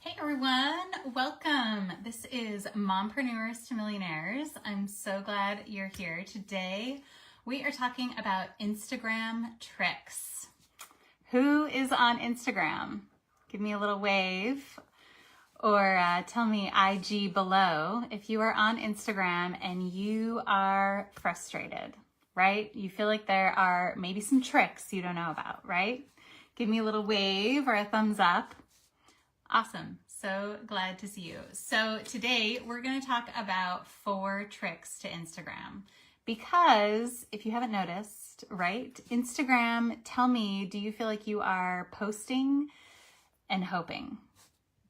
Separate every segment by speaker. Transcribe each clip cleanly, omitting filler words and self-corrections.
Speaker 1: Hey everyone, welcome. This is Mompreneurs to Millionaires. I'm so glad you're here. Today we are talking about Instagram tricks. Who is on Instagram? Give me a little wave or tell me IG below if you are on Instagram and you are frustrated, right? You feel like there are maybe some tricks you don't know about, right? Give me a little wave or a thumbs up. Awesome. So glad to see you. So today we're going to talk about 4 tricks to Instagram because if you haven't noticed, right? Instagram, tell me, do you feel like you are posting and hoping?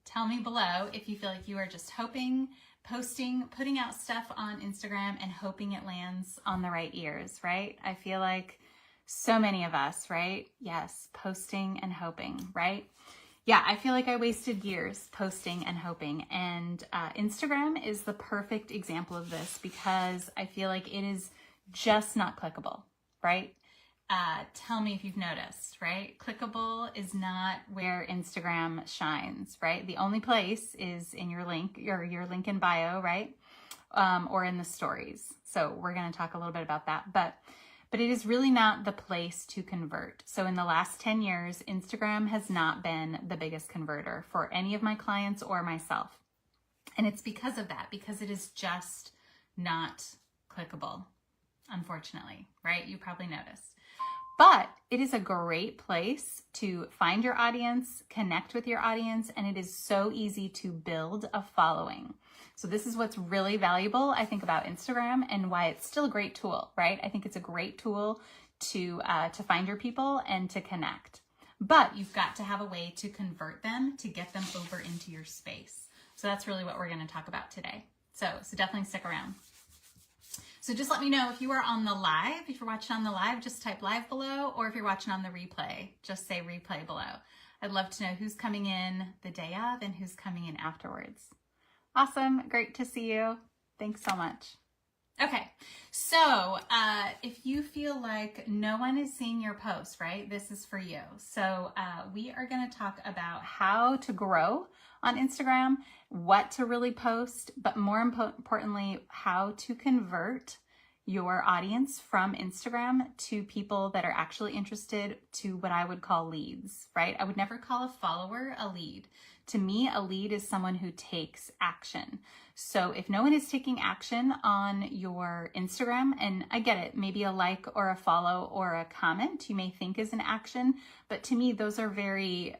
Speaker 1: Tell me below if you feel like you are just hoping, posting, putting out stuff on Instagram and hoping it lands on the right ears, right? I feel like so many of us, right? Yes, posting and hoping, right? Yeah, I feel like I wasted years posting and hoping, and Instagram is the perfect example of this because I feel like it is just not clickable, right? Tell me if you've noticed, right? Clickable is not where Instagram shines, right? The only place is in your link, your link in bio, right? Or in the stories. So we're going to talk a little bit about that, but it is really not the place to convert. So in the last 10 years, Instagram has not been the biggest converter for any of my clients or myself. And it's because of that, because it is just not clickable, unfortunately, right? You probably noticed. But it is a great place to find your audience, connect with your audience, and it is so easy to build a following. So this is what's really valuable, I think, about Instagram and why it's still a great tool, right? I think it's a great tool to find your people and to connect. But you've got to have a way to convert them, to get them over into your space. So that's really what we're going to talk about today. So definitely stick around. So just let me know if you are on the live. If you're watching on the live, just type live below, or if you're watching on the replay, just say replay below. I'd love to know who's coming in the day of and who's coming in afterwards. Awesome. Great to see you. Thanks so much. Okay. So if you feel like no one is seeing your post, right, this is for you. So we are going to talk about how to grow on Instagram, what to really post, but more importantly, how to convert your audience from Instagram to people that are actually interested, to what I would call leads, right? I would never call a follower a lead. To me, a lead is someone who takes action. So if no one is taking action on your Instagram, and I get it, maybe a like or a follow or a comment you may think is an action, but to me, those are very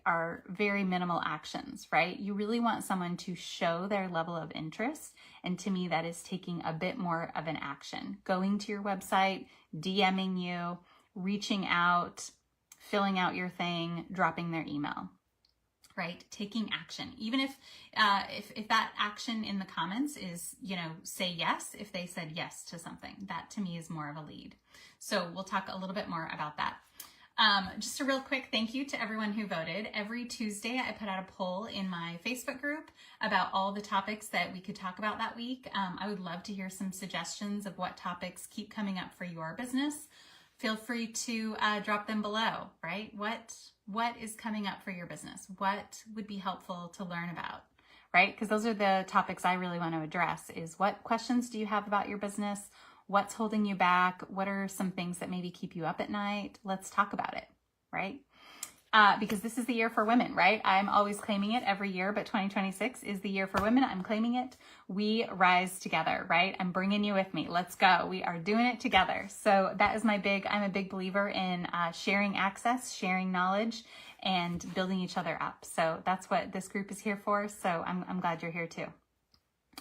Speaker 1: minimal actions, right? You really want someone to show their level of interest. And to me, that is taking a bit more of an action. Going to your website, DMing you, reaching out, filling out your thing, dropping their email. Right? Taking action. Even if that action in the comments is, say yes, if they said yes to something, that to me is more of a lead. So we'll talk a little bit more about that. Just a real quick thank you to everyone who voted. Every Tuesday, I put out a poll in my Facebook group about all the topics that we could talk about that week. I would love to hear some suggestions of what topics keep coming up for your business. Feel free to drop them below, right? What is coming up for your business? What would be helpful to learn about, right? Because those are the topics I really want to address, is what questions do you have about your business? What's holding you back? What are some things that maybe keep you up at night? Let's talk about it, right? Because this is the year for women, right? I'm always claiming it every year, but 2026 is the year for women. I'm claiming it. We rise together, right? I'm bringing you with me. Let's go. We are doing it together. So that is I'm a big believer in sharing access, sharing knowledge, and building each other up. So that's what this group is here for. So I'm glad you're here too.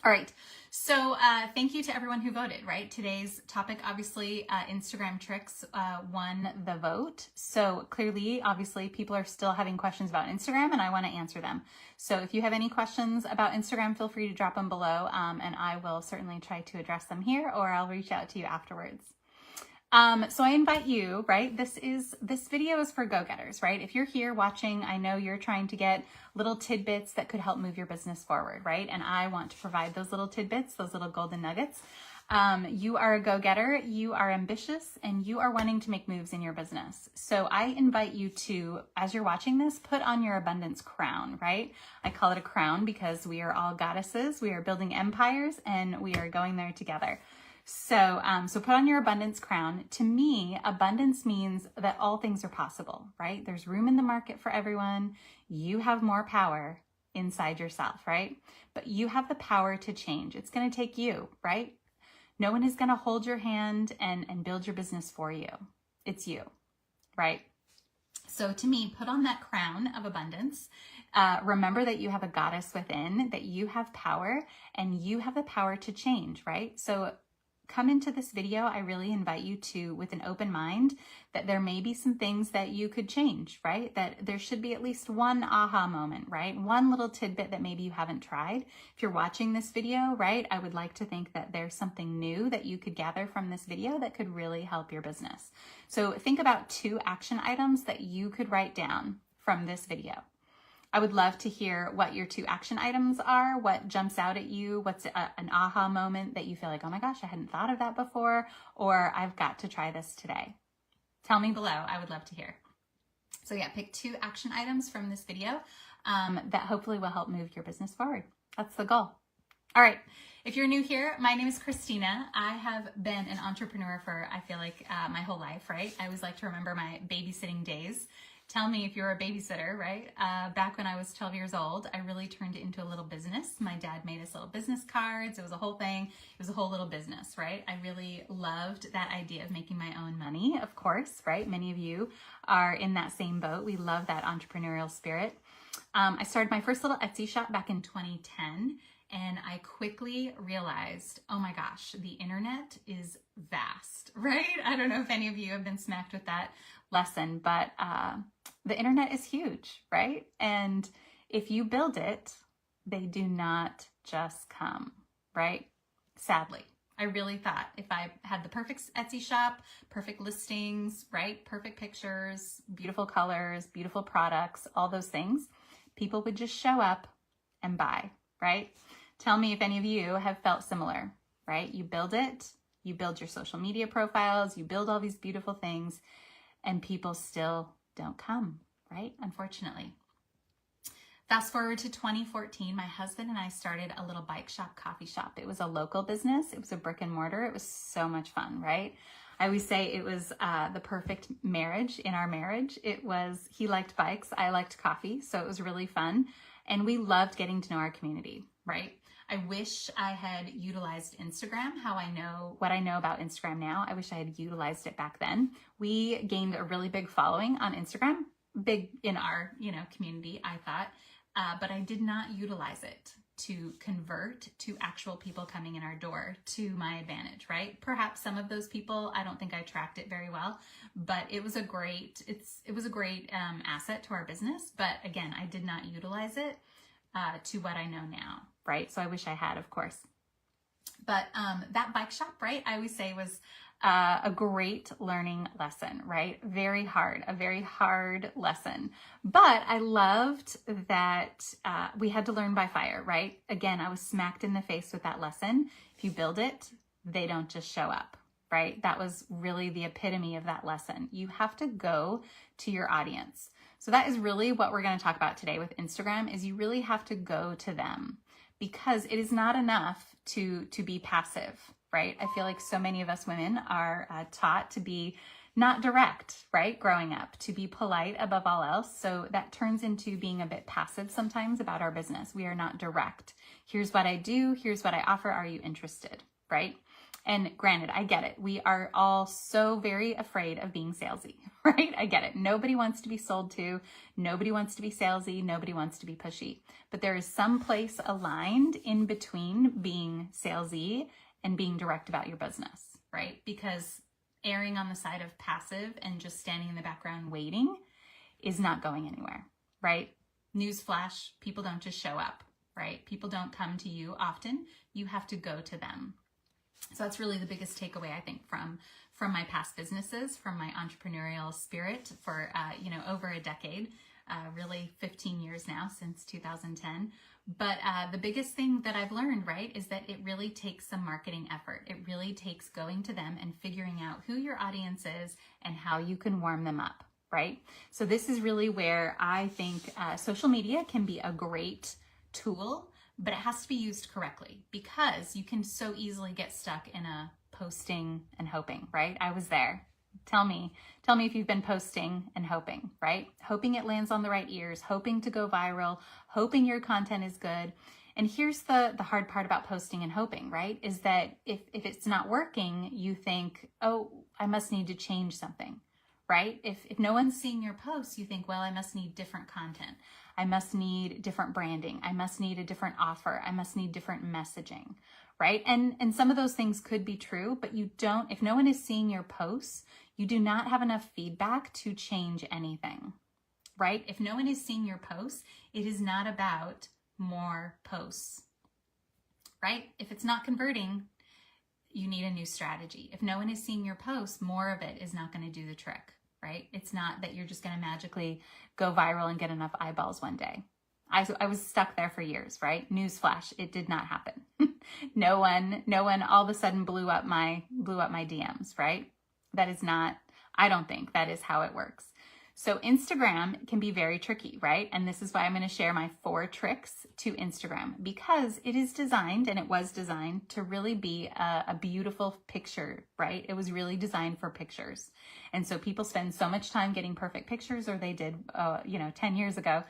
Speaker 1: All right, so thank you to everyone who voted, right? Today's topic, obviously, Instagram tricks won the vote. So clearly, obviously, people are still having questions about Instagram, and I want to answer them. So if you have any questions about Instagram, feel free to drop them below, and I will certainly try to address them here, or I'll reach out to you afterwards. So I invite you, right? This video is for go-getters, right? If you're here watching, I know you're trying to get little tidbits that could help move your business forward, right? And I want to provide those little tidbits, those little golden nuggets. You are a go-getter, you are ambitious, and you are wanting to make moves in your business. So I invite you to, as you're watching this, put on your abundance crown, right? I call it a crown because we are all goddesses. We are building empires and we are going there together. So put on your abundance crown. To me, abundance means that all things are possible, right? There's room in the market for everyone. You have more power inside yourself, right? But you have the power to change. It's going to take you, right? No one is going to hold your hand and build your business for you. It's you, right? So to me, put on that crown of abundance. Remember that you have a goddess within, that you have power and you have the power to change, right? So come into this video, I really invite you to, with an open mind, that there may be some things that you could change, right? That there should be at least one aha moment, right? One little tidbit that maybe you haven't tried. If you're watching this video, right, I would like to think that there's something new that you could gather from this video that could really help your business. So think about 2 action items that you could write down from this video. I would love to hear what your 2 action items are, what jumps out at you, what's an aha moment that you feel like, oh my gosh, I hadn't thought of that before, or I've got to try this today. Tell me below, I would love to hear. So yeah, pick 2 action items from this video that hopefully will help move your business forward. That's the goal. All right, if you're new here, my name is Christina. I have been an entrepreneur for, I feel like, my whole life, right? I always like to remember my babysitting days. Tell me if you're a babysitter, right? Back when I was 12 years old, I really turned it into a little business. My dad made us little business cards. It was a whole thing. It was a whole little business, right? I really loved that idea of making my own money, of course, right? Many of you are in that same boat. We love that entrepreneurial spirit. I started my first little Etsy shop back in 2010. And I quickly realized, oh my gosh, the internet is vast, right? I don't know if any of you have been smacked with that lesson, but the internet is huge, right? And if you build it, they do not just come, right? Sadly, I really thought if I had the perfect Etsy shop, perfect listings, right? Perfect pictures, beautiful colors, beautiful products, all those things, people would just show up and buy, right? Tell me if any of you have felt similar, right? You build it, you build your social media profiles, you build all these beautiful things, and people still don't come, right? Unfortunately. Fast forward to 2014, my husband and I started a little bike shop, coffee shop. It was a local business. It was a brick and mortar. It was so much fun, right? I always say it was the perfect marriage in our marriage. It was, he liked bikes, I liked coffee, so it was really fun. And we loved getting to know our community, right? I wish I had utilized Instagram, what I know about Instagram now. I wish I had utilized it back then. We gained a really big following on Instagram, big in our, community, I thought, but I did not utilize it to convert to actual people coming in our door to my advantage, right? Perhaps some of those people, I don't think I tracked it very well, but it was a great, asset to our business. But again, I did not utilize it to what I know now, right? So I wish I had, of course. But that bike shop, right, I always say was a great learning lesson, right? A very hard lesson. But I loved that we had to learn by fire, right? Again, I was smacked in the face with that lesson. If you build it, they don't just show up, right? That was really the epitome of that lesson. You have to go to your audience. So that is really what we're going to talk about today with Instagram, is you really have to go to them, because it is not enough to be passive, right? I feel like so many of us women are taught to be not direct, right? Growing up, to be polite above all else. So that turns into being a bit passive sometimes about our business. We are not direct. Here's what I do. Here's what I offer. Are you interested, right? And granted, I get it. We are all so very afraid of being salesy, right? I get it. Nobody wants to be sold to. Nobody wants to be salesy. Nobody wants to be pushy. But there is some place aligned in between being salesy and being direct about your business, right? Because erring on the side of passive and just standing in the background waiting is not going anywhere, right? Newsflash, people don't just show up, right? People don't come to you often. You have to go to them. So that's really the biggest takeaway, I think, from my past businesses, from my entrepreneurial spirit for, over a decade. really 15 years now, since 2010. But the biggest thing that I've learned, right, is that it really takes some marketing effort. It really takes going to them and figuring out who your audience is and how you can warm them up, right? So this is really where I think social media can be a great tool, but it has to be used correctly, because you can so easily get stuck in a posting and hoping, right? I was there. Tell me if you've been posting and hoping, right? Hoping it lands on the right ears, hoping to go viral, hoping your content is good. And here's the hard part about posting and hoping, right? Is that if it's not working, you think, oh, I must need to change something, right? If no one's seeing your posts, you think, well, I must need different content. I must need different branding. I must need a different offer. I must need different messaging, right? And some of those things could be true, but you don't, if no one is seeing your posts, you do not have enough feedback to change anything, right? If no one is seeing your posts, it is not about more posts, right? If it's not converting, you need a new strategy. If no one is seeing your posts, more of it is not going to do the trick, right? It's not that you're just going to magically go viral and get enough eyeballs one day. I was stuck there for years, right? Newsflash, it did not happen. No one all of a sudden blew up my DMs, right? That is not, I don't think that is how it works. So Instagram can be very tricky, right? And this is why I'm going to share my 4 tricks to Instagram, because it is designed, and it was designed to really be a beautiful picture, right? It was really designed for pictures. And so people spend so much time getting perfect pictures, or they did, 10 years ago,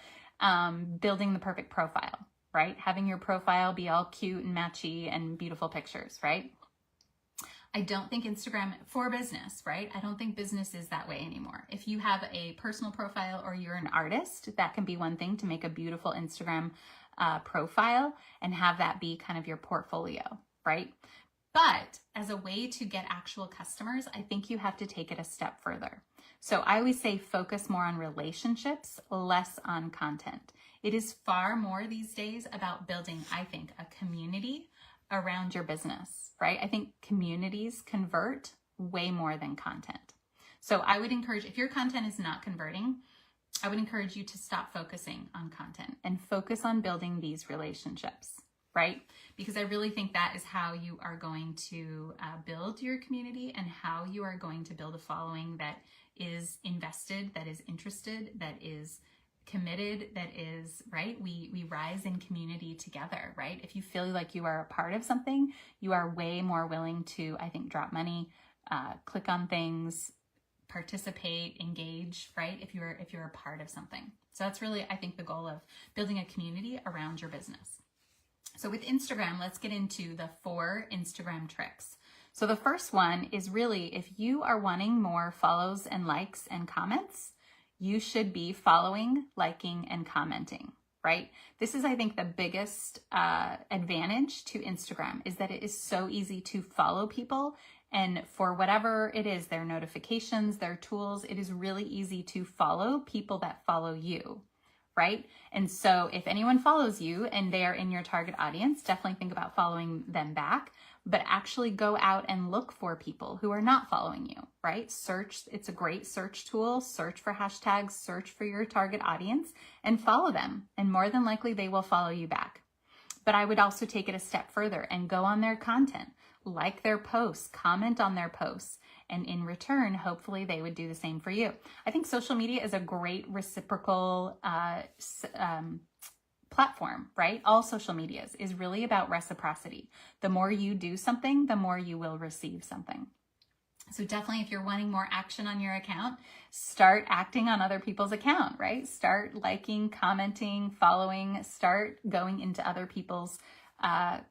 Speaker 1: building the perfect profile, right? Having your profile be all cute and matchy and beautiful pictures, right? I don't think Instagram for business, right? I don't think business is that way anymore. If you have a personal profile or you're an artist, that can be one thing, to make a beautiful Instagram profile and have that be kind of your portfolio, right? But as a way to get actual customers, I think you have to take it a step further. So I always say focus more on relationships, less on content. It is far more these days about building, I think, a community around your business, right? I think communities convert way more than content. So I would encourage, if your content is not converting, I would encourage you to stop focusing on content and focus on building these relationships, right? Because I really think that is how you are going to build your community, and how you are going to build a following that is invested, that is interested, that is committed, that is, right? We rise in community together, right? If you feel like you are a part of something, you are way more willing to, I think, drop money, click on things, participate, engage, right? If you're a part of something. So that's really, I think, the goal of building a community around your business. So with Instagram, let's get into the 4 Instagram tricks. So the first one is really, if you are wanting more follows and likes and comments, you should be following, liking, and commenting, right? This is, I think, the biggest advantage to Instagram, is that it is so easy to follow people. And for whatever it is, their notifications, their tools, it is really easy to follow people that follow you, right? And so if anyone follows you and they are in your target audience, definitely think about following them back. But actually go out and look for people who are not following you, right? Search, it's a great search tool. Search for hashtags, search for your target audience, and follow them. And more than likely, they will follow you back. But I would also take it a step further and go on their content, like their posts, comment on their posts, and in return, hopefully they would do the same for you. I think social media is a great reciprocal platform, right? All social medias is really about reciprocity. The more you do something, the more you will receive something. So definitely, if you're wanting more action on your account, start acting on other people's account, right? Start liking, commenting, following, start going into other people's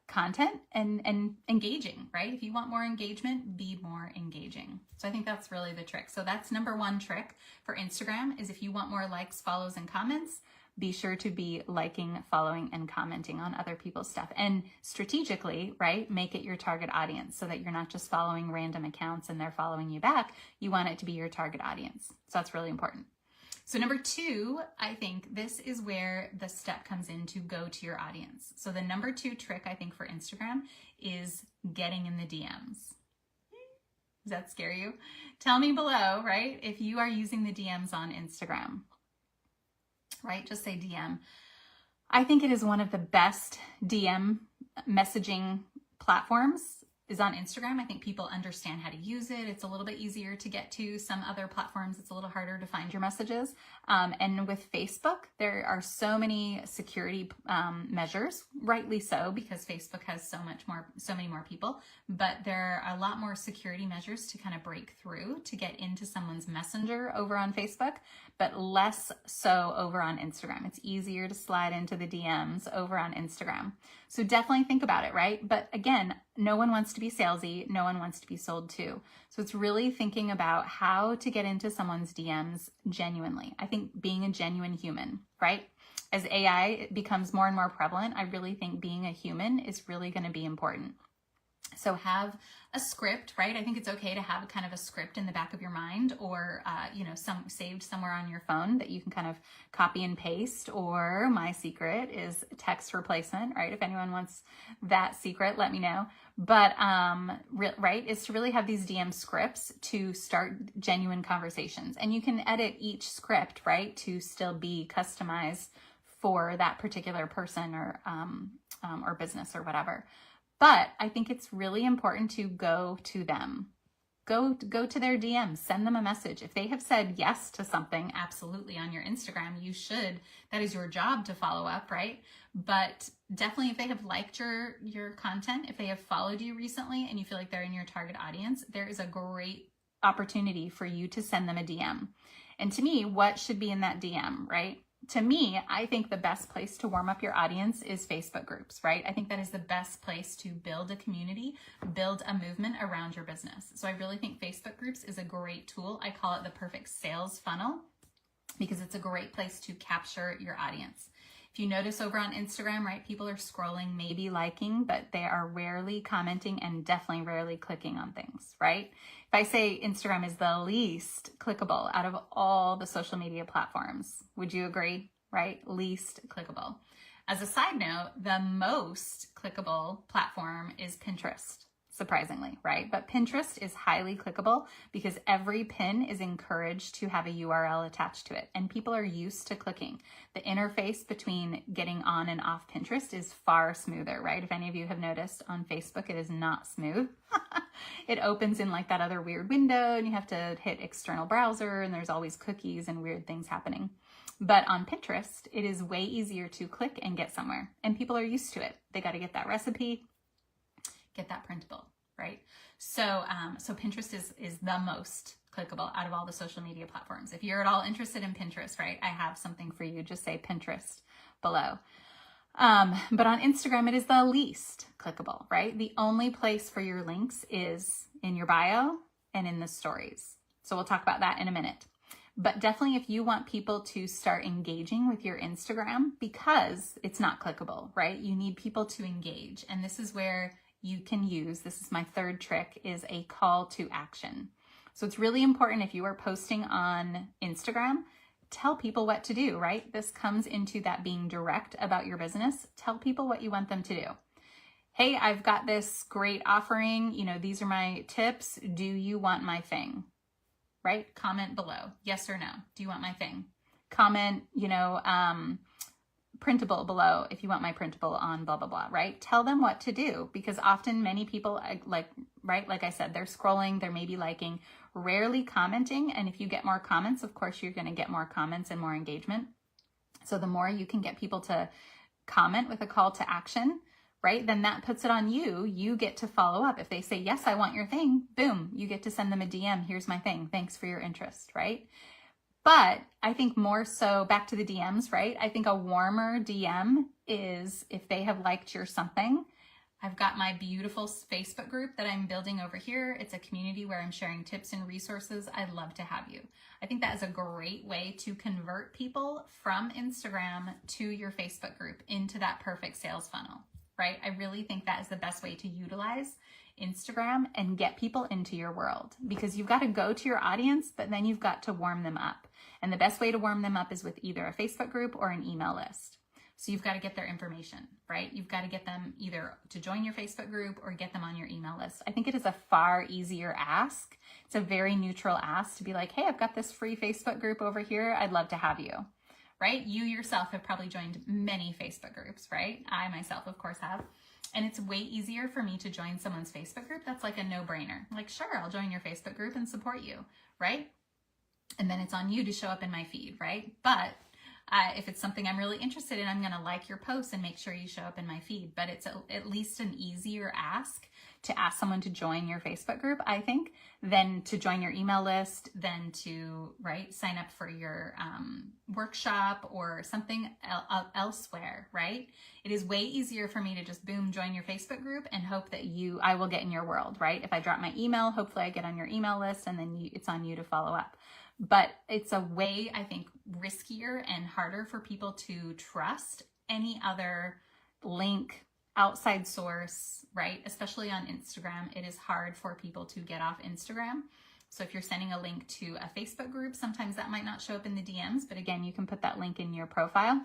Speaker 1: content and engaging, right? If you want more engagement, be more engaging. So I think that's really the trick. So that's number 1 trick for Instagram, is if you want more likes, follows, and comments, be sure to be liking, following, and commenting on other people's stuff. And strategically, right, make it your target audience, so that you're not just following random accounts and they're following you back. You want it to be your target audience. So that's really important. So number 2, I think this is where the step comes in to go to your audience. So the number 2 trick, I think, for Instagram is getting in the DMs. Does that scare you? Tell me below, right, if you are using the DMs on Instagram. right? Just say DM. I think it is one of the best DM messaging platforms is on Instagram. I think people understand how to use it. It's a little bit easier to get to. Some other platforms, it's a little harder to find your messages. And with Facebook, there are so many security measures, rightly so, because Facebook has so many more people, but there are a lot more security measures to kind of break through to get into someone's messenger over on Facebook, but less so over on Instagram. It's easier to slide into the DMs over on Instagram. So definitely think about it, right? But again, no one wants to be salesy. No one wants to be sold to. So it's really thinking about how to get into someone's DMs genuinely. I think being a genuine human, right? As AI becomes more and more prevalent, I really think being a human is really going to be important. So have a script, right? I think it's okay to have kind of a script in the back of your mind or, saved somewhere on your phone that you can kind of copy and paste, or my secret is text replacement, right? If anyone wants that secret, let me know. But, right, is to really have these DM scripts to start genuine conversations. And you can edit each script, right, to still be customized for that particular person or business or whatever. But I think it's really important to go to them. Go to their DMs, send them a message. If they have said yes to something, absolutely on your Instagram, you should. That is your job to follow up, right? But definitely if they have liked your content, if they have followed you recently and you feel like they're in your target audience, there is a great opportunity for you to send them a DM. And to me, what should be in that DM, right? To me, I think the best place to warm up your audience is Facebook groups, right? I think that is the best place to build a community, build a movement around your business. So I really think Facebook groups is a great tool. I call it the perfect sales funnel because it's a great place to capture your audience. If you notice over on Instagram, right, people are scrolling, maybe liking, but they are rarely commenting and definitely rarely clicking on things, right? If I say Instagram is the least clickable out of all the social media platforms, would you agree, right? Least clickable. As a side note, the most clickable platform is Pinterest, surprisingly, right? But Pinterest is highly clickable because every pin is encouraged to have a URL attached to it, and people are used to clicking. The interface between getting on and off Pinterest is far smoother, right? If any of you have noticed on Facebook, it is not smooth. It opens in like that other weird window and you have to hit external browser and there's always cookies and weird things happening. But on Pinterest, it is way easier to click and get somewhere, and people are used to it. They got to get that recipe, get that printable, right? So Pinterest is the most clickable out of all the social media platforms. If you're at all interested in Pinterest, right, I have something for you. Just say Pinterest below. But on Instagram, it is the least clickable, right? The only place for your links is in your bio and in the stories. So we'll talk about that in a minute. But definitely if you want people to start engaging with your Instagram, because it's not clickable, right? You need people to engage. And this is where you can use, this is my third trick, is a call to action. So it's really important if you are posting on Instagram, tell people what to do, right? This comes into that being direct about your business. Tell people what you want them to do. Hey, I've got this great offering. These are my tips. Do you want my thing? Right? Comment below. Yes or no. Do you want my thing? Comment, printable below if you want my printable on blah, blah, blah, right? Tell them what to do, because often many people like I said, they're scrolling, they're maybe liking, rarely commenting. And if you get more comments, of course, you're going to get more comments and more engagement. So the more you can get people to comment with a call to action, right, then that puts it on you. You get to follow up. If they say, yes, I want your thing, boom, you get to send them a DM. Here's my thing. Thanks for your interest, right? But I think more so back to the DMs, right? I think a warmer DM is if they have liked your something. I've got my beautiful Facebook group that I'm building over here. It's a community where I'm sharing tips and resources. I'd love to have you. I think that is a great way to convert people from Instagram to your Facebook group into that perfect sales funnel, right? I really think that is the best way to utilize Instagram and get people into your world, because you've got to go to your audience, but then you've got to warm them up. And the best way to warm them up is with either a Facebook group or an email list. So you've got to get their information, right? You've got to get them either to join your Facebook group or get them on your email list. I think it is a far easier ask. It's a very neutral ask to be like, hey, I've got this free Facebook group over here. I'd love to have you, right? You yourself have probably joined many Facebook groups, right? I myself, of course, have. And it's way easier for me to join someone's Facebook group. That's like a no-brainer. Like, sure, I'll join your Facebook group and support you, right? And then it's on you to show up in my feed, right? But if it's something I'm really interested in, I'm going to like your posts and make sure you show up in my feed. But it's at least an easier ask to ask someone to join your Facebook group, I think, than to join your email list, than to, right, sign up for your workshop or something elsewhere, right? It is way easier for me to just boom, join your Facebook group and hope that I will get in your world, right? If I drop my email, hopefully I get on your email list, and then it's on you to follow up. But it's a way, I think, riskier and harder for people to trust any other link, outside source, right? Especially on Instagram, it is hard for people to get off Instagram. So if you're sending a link to a Facebook group, sometimes that might not show up in the DMs, but again, you can put that link in your profile.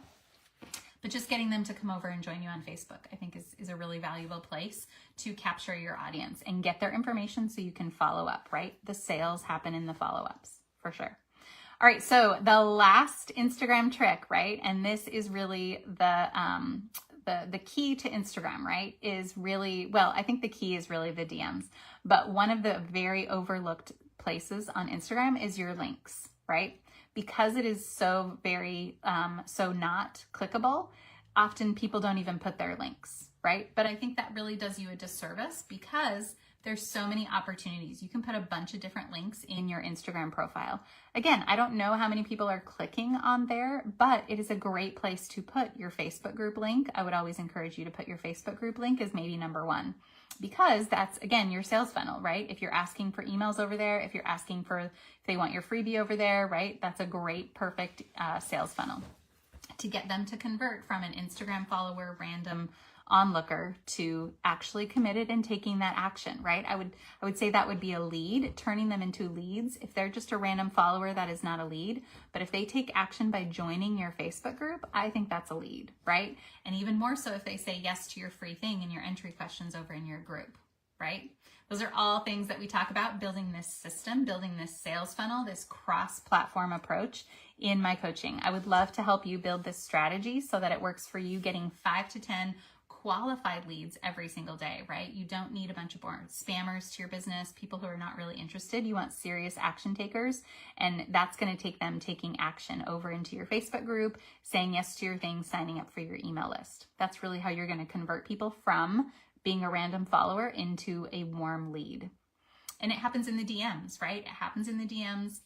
Speaker 1: But just getting them to come over and join you on Facebook, I think is a really valuable place to capture your audience and get their information so you can follow up, right? The sales happen in the follow-ups. For sure. All right, so the last Instagram trick, right? And this is really the key to Instagram, right? Is really, well, I think the key is really the DMs, but one of the very overlooked places on Instagram is your links, right? Because it is so very, so not clickable, often people don't even put their links, right? But I think that really does you a disservice because there's so many opportunities. You can put a bunch of different links in your Instagram profile. Again, I don't know how many people are clicking on there, but it is a great place to put your Facebook group link. I would always encourage you to put your Facebook group link as maybe number one, because that's, again, your sales funnel, right? If you're asking for emails over there, if you're asking for, if they want your freebie over there, right? That's a great, perfect sales funnel to get them to convert from an Instagram follower, random onlooker, to actually committed and taking that action, right? I would say that would be a lead, turning them into leads. If they're just a random follower, that is not a lead. But if they take action by joining your Facebook group, I think that's a lead, right? And even more so if they say yes to your free thing and your entry questions over in your group, right? Those are all things that we talk about, building this system, building this sales funnel, this cross-platform approach in my coaching. I would love to help you build this strategy so that it works for you, getting 5 to 10 qualified leads every single day, right? You don't need a bunch of boring spammers to your business, people who are not really interested. You want serious action takers, and that's going to take them taking action over into your Facebook group, saying yes to your thing, signing up for your email list. That's really how you're going to convert people from being a random follower into a warm lead. And it happens in the DMs, right? It happens in the DMs.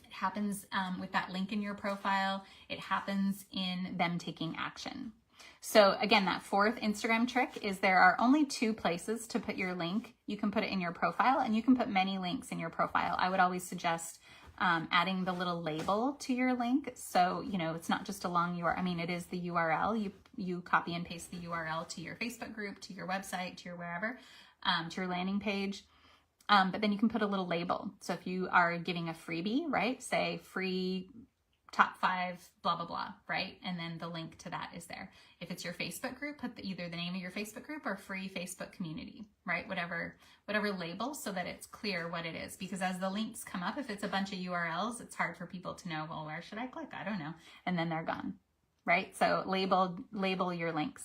Speaker 1: It happens with that link in your profile. It happens in them taking action. So again, that fourth Instagram trick is there are only 2 places to put your link. You can put it in your profile, and you can put many links in your profile. I would always suggest adding the little label to your link. So, you know, it's not just a long URL. I mean, it is the URL. You copy and paste the URL to your Facebook group, to your website, to your wherever, to your landing page. But then you can put a little label. So if you are giving a freebie, right, say free top 5, blah, blah, blah, right? And then the link to that is there. If it's your Facebook group, put either the name of your Facebook group or free Facebook community, right? Whatever label, so that it's clear what it is. Because as the links come up, if it's a bunch of URLs, it's hard for people to know, well, where should I click? I don't know. And then they're gone, right? So label your links.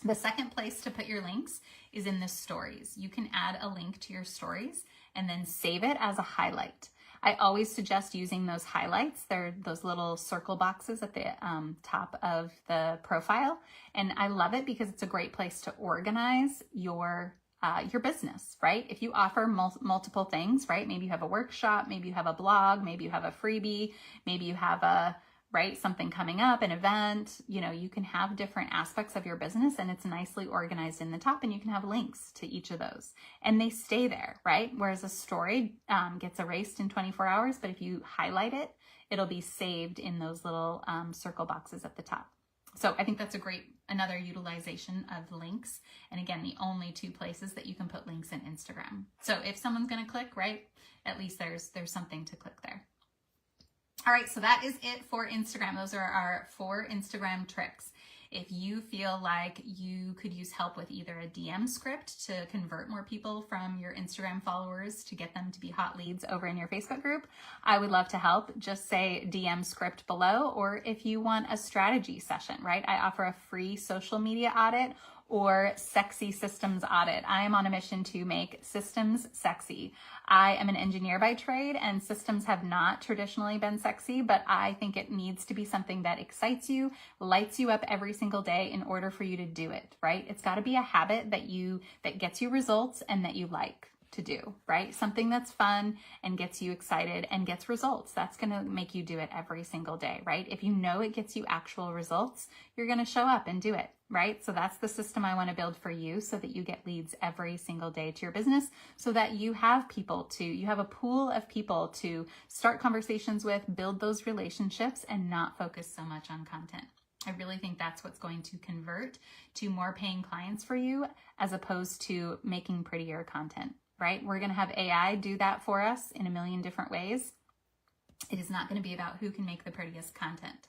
Speaker 1: The second place to put your links is in the stories. You can add a link to your stories and then save it as a highlight. I always suggest using those highlights. They're those little circle boxes at the top of the profile. And I love it because it's a great place to organize your business, right? If you offer multiple things, right? Maybe you have a workshop, maybe you have a blog, maybe you have a freebie, maybe you have something coming up, an event, you know, you can have different aspects of your business, and it's nicely organized in the top, and you can have links to each of those and they stay there, right? Whereas a story gets erased in 24 hours, but if you highlight it, it'll be saved in those little circle boxes at the top. So I think that's another utilization of links. And again, the only 2 places that you can put links in Instagram. So if someone's going to click, right, at least there's something to click there. All right, so that is it for Instagram. Those are our 4 Instagram tricks. If you feel like you could use help with either a DM script to convert more people from your Instagram followers to get them to be hot leads over in your Facebook group, I would love to help. Just say DM script below. Or if you want a strategy session, right? I offer a free social media audit or sexy systems audit. I am on a mission to make systems sexy. I am an engineer by trade, and systems have not traditionally been sexy, but I think it needs to be something that excites you, lights you up every single day in order for you to do it, right? It's got to be a habit that gets you results and that you like to do, right? Something that's fun and gets you excited and gets results. That's going to make you do it every single day, right? If you know it gets you actual results, you're going to show up and do it, right? So that's the system I want to build for you, so that you get leads every single day to your business, so that you have a pool of people to start conversations with, build those relationships, and not focus so much on content. I really think that's what's going to convert to more paying clients for you, as opposed to making prettier content. Right? We're going to have AI do that for us in a million different ways. It is not going to be about who can make the prettiest content.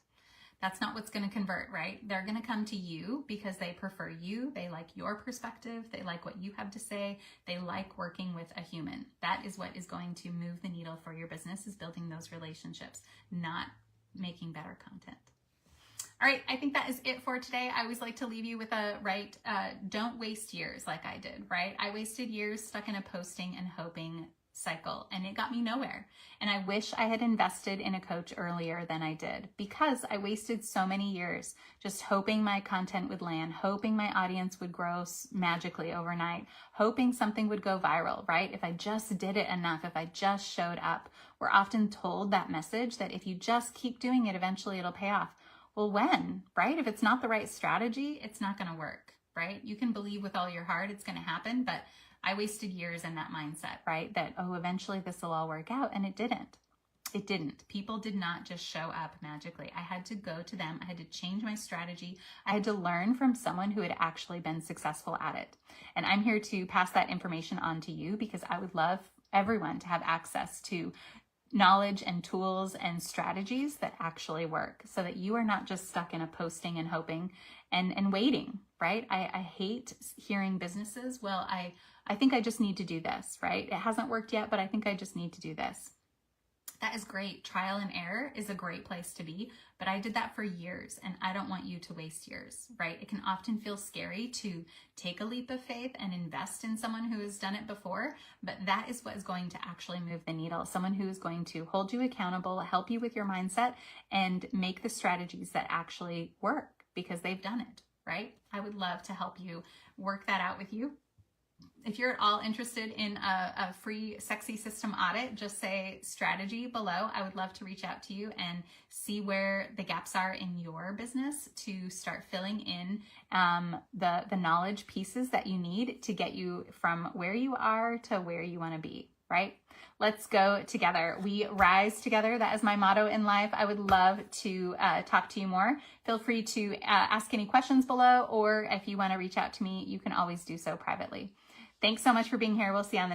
Speaker 1: That's not what's going to convert, right? They're going to come to you because they prefer you. They like your perspective. They like what you have to say. They like working with a human. That is what is going to move the needle for your business, is building those relationships, not making better content. All right, I think that is it for today. I always like to leave you with don't waste years like I did, right? I wasted years stuck in a posting and hoping cycle, and it got me nowhere. And I wish I had invested in a coach earlier than I did, because I wasted so many years just hoping my content would land, hoping my audience would grow magically overnight, hoping something would go viral, right? If I just did it enough, if I just showed up. We're often told that message that if you just keep doing it, eventually it'll pay off. Well, when, right? If it's not the right strategy, it's not going to work, right? You can believe with all your heart it's going to happen, but I wasted years in that mindset, right? That, oh, eventually this will all work out. And it didn't. It didn't. People did not just show up magically. I had to go to them. I had to change my strategy. I had to learn from someone who had actually been successful at it. And I'm here to pass that information on to you, because I would love everyone to have access to knowledge and tools and strategies that actually work, so that you are not just stuck in a posting and hoping and waiting, right? I hate hearing businesses, well, I think I just need to do this, right? It hasn't worked yet, but I think I just need to do this. That is great. Trial and error is a great place to be, but I did that for years, and I don't want you to waste years, right? It can often feel scary to take a leap of faith and invest in someone who has done it before, but that is what is going to actually move the needle. Someone who is going to hold you accountable, help you with your mindset, and make the strategies that actually work because they've done it, right? I would love to help you work that out with you. If you're at all interested in a free sexy system audit, just say strategy below. I would love to reach out to you and see where the gaps are in your business to start filling in the knowledge pieces that you need to get you from where you are to where you want to be, right? Let's go together. We rise together. That is my motto in life. I would love to talk to you more. Feel free to ask any questions below, or if you want to reach out to me, you can always do so privately. Thanks so much for being here. We'll see you on the next